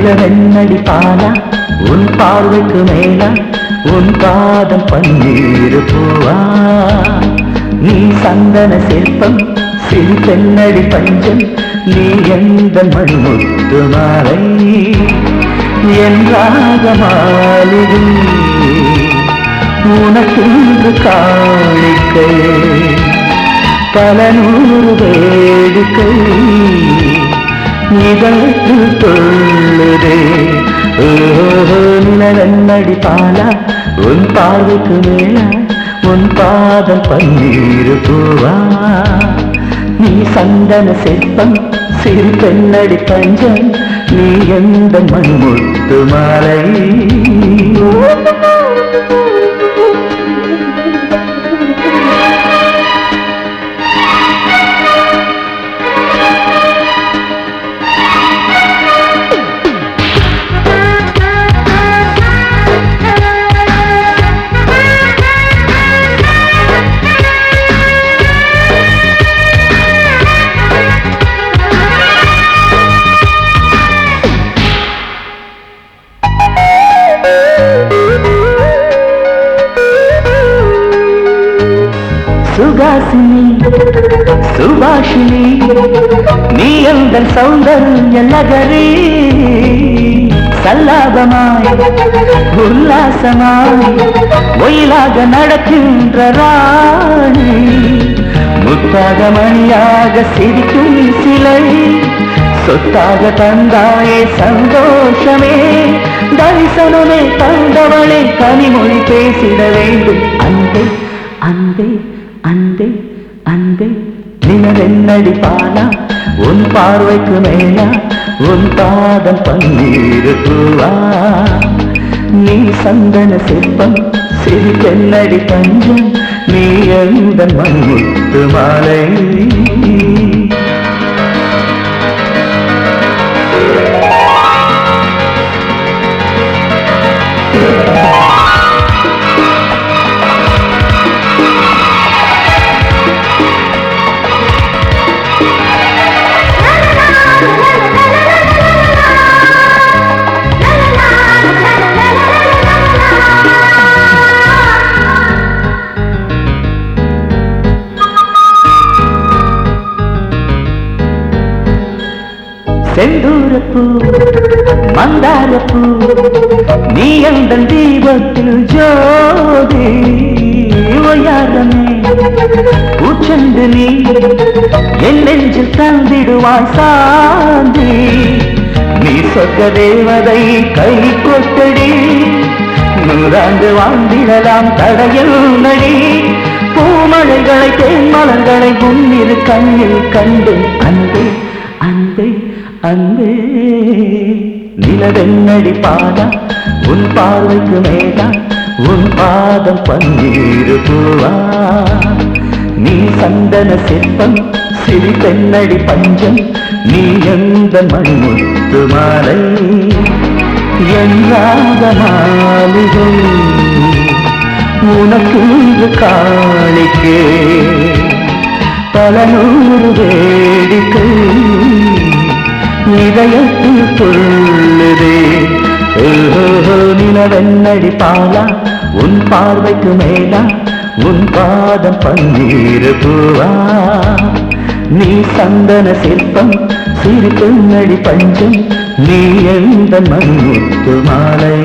நிலவெண்ணடி பாலா உன் பார்வைக்கு மேலா உன் பாதம் பன்னீர் பூவா நீ சந்தன சிற்பம் சிறு பெண்ணடி பஞ்சம் நீ எந்த மண்முத்து மாலை என்றாக மாளிகை உனக்கு காணிக்கை பல நூறு வேடிக்கை இதற்கு தொள்ளுதே நிலவெண்ணடி பாலா உன் பார்வைக்கு மேலா உன் பாதம் பன்னீர் பூவா நீ சந்தன சிற்பம் சிறு பெண்ணடி பஞ்சம் நீ எந்த மண்முத்து மாலை சுகாசினி சுபாஷினி நீ எந்த சௌந்தர்ய நகரி சல்லாபமாய் உல்லாசமாய் ஒயிலாக நடக்கின்ற ராணி முத்தாக மணியாக சிரிக்கும் சிலை சொத்தாக தந்தாயே சந்தோஷமே தரிசனமே தந்தவளே கனிமொழி பேசிட வேண்டும் அன்பே அன்பே அன்பே அன்பே நிலவெண்ணடி பாலா உன் பார்வைக்கு மேலா உன் பாதம் பன்னீர் பூவா நீ சந்தன சிற்பம் சிறு பெண்ணடி பஞ்சம் நீ எந்த மண்முத்து மாலை செந்தூரப்பூ மந்தாரப்பூ நீ எந்த தீபத்தில் ஜோதி ஒய்யாரமே பூச்செண்டு நீ என் நெஞ்சில் தந்திடுவாய் சாந்தி நீ சொர்க்க தேவதை கை கொட்டடி நூறாண்டு வாழ்ந்திடலாம் தடையில் நடி பூமழைகளை தேன்மலர்களை முன்னிரு கண்ணில் கண்டு அன்பே அன்பே அன்பே நிலவெண்ணடி பாலா உன் பார்வைக்கு மேலா உன் பாதம் பன்னீர் பூவா நீ சந்தன சிற்பம் சிறு பெண்ணடி பஞ்சம் நீ எந்த மண்முத்து மாலை என்றாத மாளிகை உனக்கு காணிக்கே பல நூறு வேடிக்கை இதயத்தில் சொல்லுதே நிலவெண்ணடி பாலா உன் பார்வைக்கு மேலா உன் பாதம் பன்னீர் பூவா நீ சந்தன சிற்பம் சிறு பெண்ணடி பஞ்சம் நீ எந்த மண்முத்து மாலை